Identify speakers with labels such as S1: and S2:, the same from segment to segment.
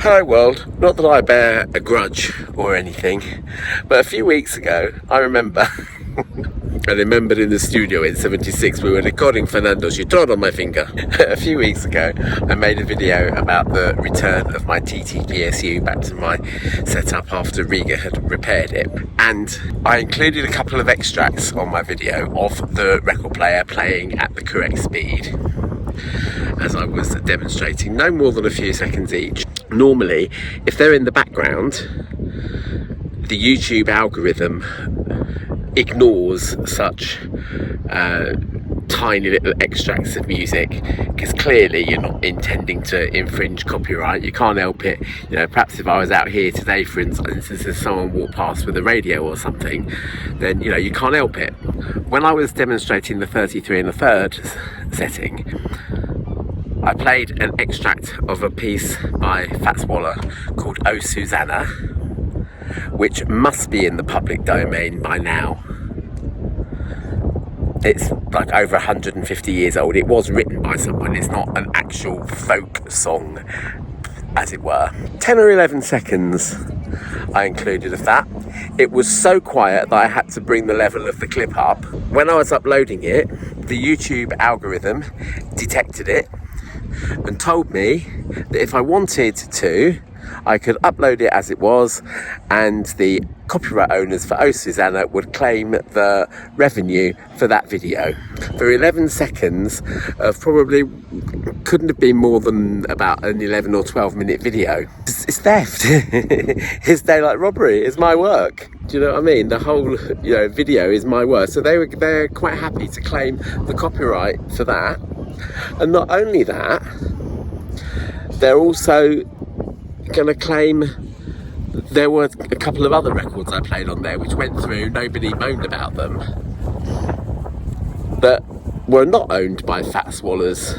S1: Hello world, not that I bear a grudge or anything, but a few weeks ago I remembered in the studio in 76 we were recording Fernando's You Trod on My Finger. A few weeks ago I made a video about the return of my TTPSU back to my setup after Riga had repaired it, and I included a couple of extracts on my video of the record player playing at the correct speed as I was demonstrating, no more than a few seconds each. Normally, if they're in the background, the YouTube algorithm ignores such tiny little extracts of music, because clearly you're not intending to infringe copyright. You can't help it. You know, perhaps if I was out here today, for instance, if someone walked past with a radio or something, then you can't help it. When I was demonstrating the 33 1/3 setting, I played an extract of a piece by Fats Waller called Oh Susanna, which must be in the public domain by now. It's like over 150 years old. It was written by someone. It's not an actual folk song, as it were. 10 or 11 seconds I included of that. It was so quiet that I had to bring the level of the clip up. When I was uploading it, the YouTube algorithm detected it and told me that if I wanted to, I could upload it as it was, and the copyright owners for Oh Susanna would claim the revenue for that video. For 11 seconds of probably couldn't have been more than about an 11 or 12 minute video. It's theft. It's daylight robbery. It's my work. Do you know what I mean? The whole video is my work. So they're quite happy to claim the copyright for that. And not only that, they're also going to claim there were a couple of other records I played on there which went through, nobody moaned about them, that were not owned by Fats Waller's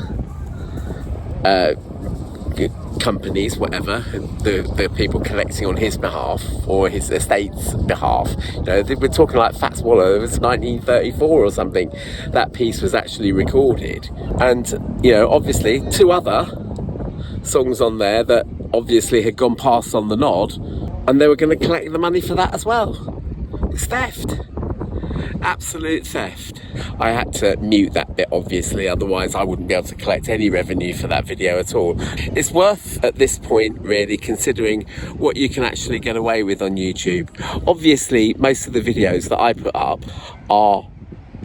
S1: companies, whatever, the people collecting on his behalf or his estate's behalf. We're talking like Fats Waller. It was 1934 or something that piece was actually recorded, and obviously two other songs on there that obviously had gone past on the nod, and they were going to collect the money for that as well. It's theft. Absolute theft. I had to mute that bit, obviously, otherwise I wouldn't be able to collect any revenue for that video at all. It's worth, at this point, really considering what you can actually get away with on YouTube. Obviously, most of the videos that I put up are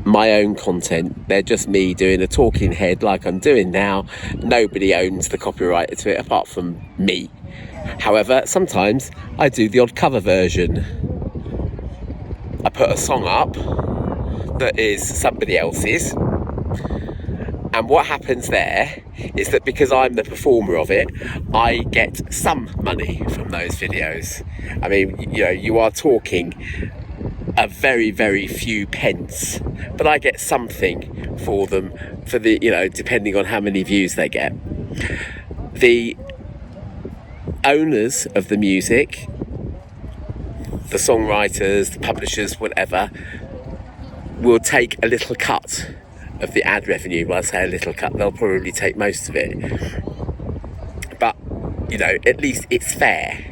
S1: my own content. They're just me doing a talking head like I'm doing now. Nobody owns the copyright to it apart from me. However, sometimes I do the odd cover version. I put a song up that is somebody else's, and what happens there is that because I'm the performer of it, I get some money from those videos. I mean, you are talking a very, very few pence, but I get something for them, for the depending on how many views they get. The owners of the music, the songwriters, the publishers, whatever, will take a little cut of the ad revenue. When I say a little cut, they'll probably take most of it, but at least it's fair.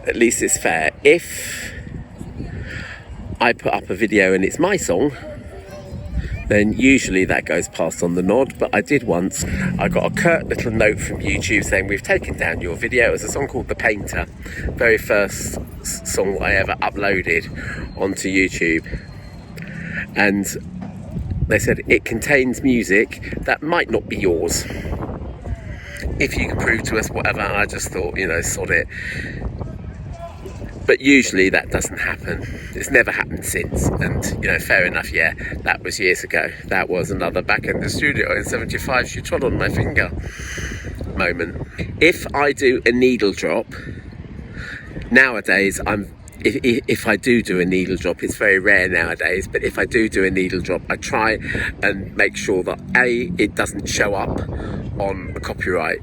S1: At least it's fair. If I put up a video and it's my song, then usually that goes past on the nod. But I did once. I got a curt little note from YouTube saying, "We've taken down your video." It was a song called The Painter, very first song I ever uploaded onto YouTube, and they said it contains music that might not be yours. If you can prove to us whatever. And I just thought, sod it. But usually that doesn't happen. It's never happened since. And, fair enough, yeah, that was years ago. That was another back in the studio in 75, she trod on my finger moment. If I do a needle drop, nowadays, if I do a needle drop, it's very rare nowadays, but if I do a needle drop, I try and make sure that A, it doesn't show up on a copyright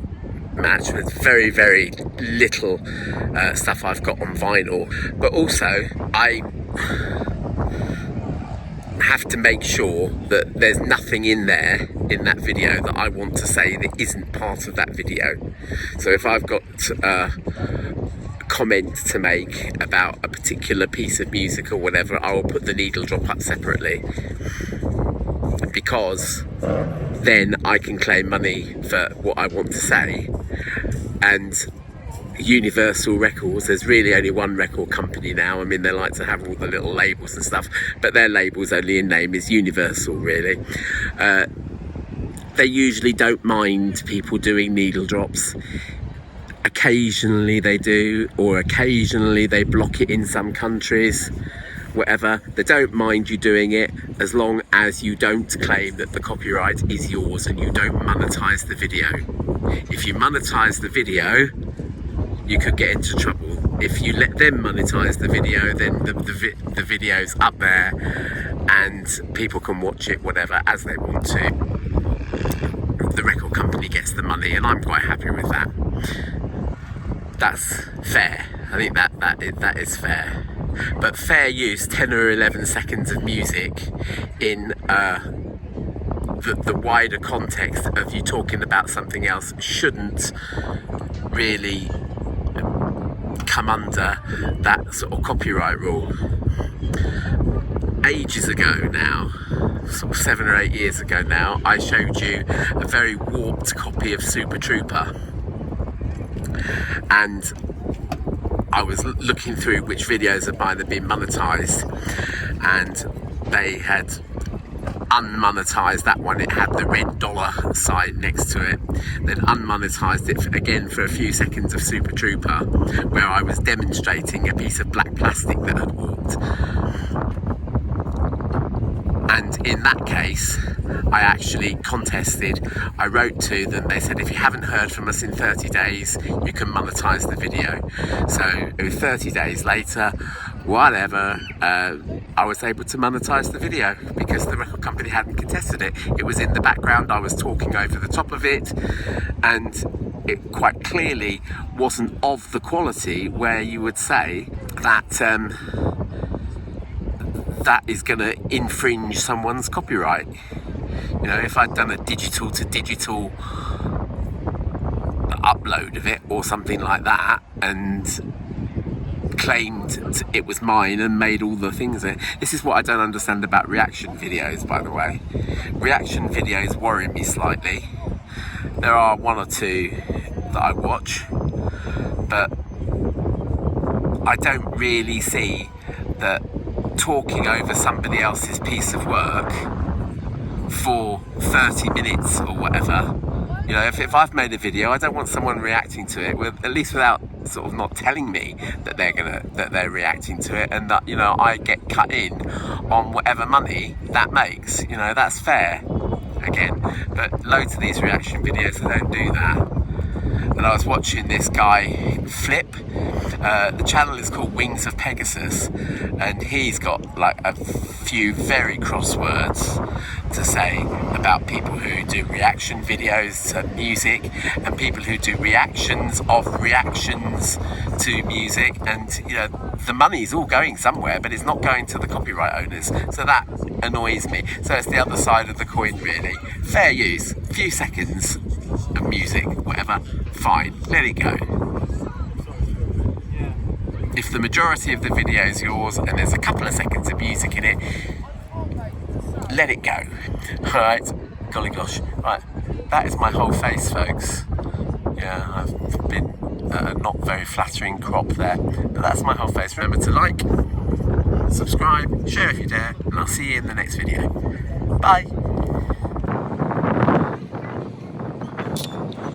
S1: match with very, very little stuff I've got on vinyl, but also I have to make sure that there's nothing in there in that video that I want to say that isn't part of that video. So if I've got a comment to make about a particular piece of music or whatever, I will put the needle drop up separately, because then I can claim money for what I want to say. And Universal Records, there's really only one record company now. I mean, they like to have all the little labels and stuff, but their labels only in name is Universal, really. They usually don't mind people doing needle drops. Occasionally they do, or occasionally they block it in some countries, whatever. They don't mind you doing it as long as you don't claim that the copyright is yours and you don't monetize the video. If you monetize the video, you could get into trouble. If you let them monetize the video, then the video's up there and people can watch it whatever as they want to. The record company gets the money, and I'm quite happy with that. That's fair. I think that is fair. But fair use 10 or 11 seconds of music in the wider context of you talking about something else shouldn't really come under that sort of copyright rule. Ages ago now, sort of 7 or 8 years ago now, I showed you a very warped copy of Super Trooper, and I was looking through which videos of mine had been monetized, and they had unmonetized that one. It had the red dollar sign next to it. Then unmonetized it again for a few seconds of Super Trooper, where I was demonstrating a piece of black plastic that had warped. And in that case, I actually contested. I wrote to them. They said, if you haven't heard from us in 30 days, you can monetize the video. So it was 30 days later, whatever, I was able to monetize the video because the record company hadn't contested it. It was in the background. I was talking over the top of it, and it quite clearly wasn't of the quality where you would say that that is going to infringe someone's copyright. You know, if I'd done a digital to digital upload of it or something like that and claimed it was mine and made all the things in it. This is what I don't understand about reaction videos, by the way. Reaction videos worry me slightly. There are one or two that I watch, but I don't really see that talking over somebody else's piece of work for 30 minutes or whatever. You know, if I've made a video, I don't want someone reacting to it with, at least without sort of not telling me that they're reacting to it, and that, you know, I get cut in on whatever money that makes. You know, that's fair again. But loads of these reaction videos, they don't do that. And I was watching this guy flip. The channel is called Wings of Pegasus, and he's got like a few very cross words to say about people who do reaction videos to music and people who do reactions of reactions to music. And, you know, the money's all going somewhere, but it's not going to the copyright owners. So that annoys me. So it's the other side of the coin, really. Fair use, few seconds of music, whatever, fine, let it go. If the majority of the video is yours and there's a couple of seconds of music in it, let it go. Alright, golly gosh. Right, that is my whole face, folks. Yeah, I've been not very flattering crop there, but that's my whole face. Remember to like, subscribe, share if you dare, and I'll see you in the next video. Bye.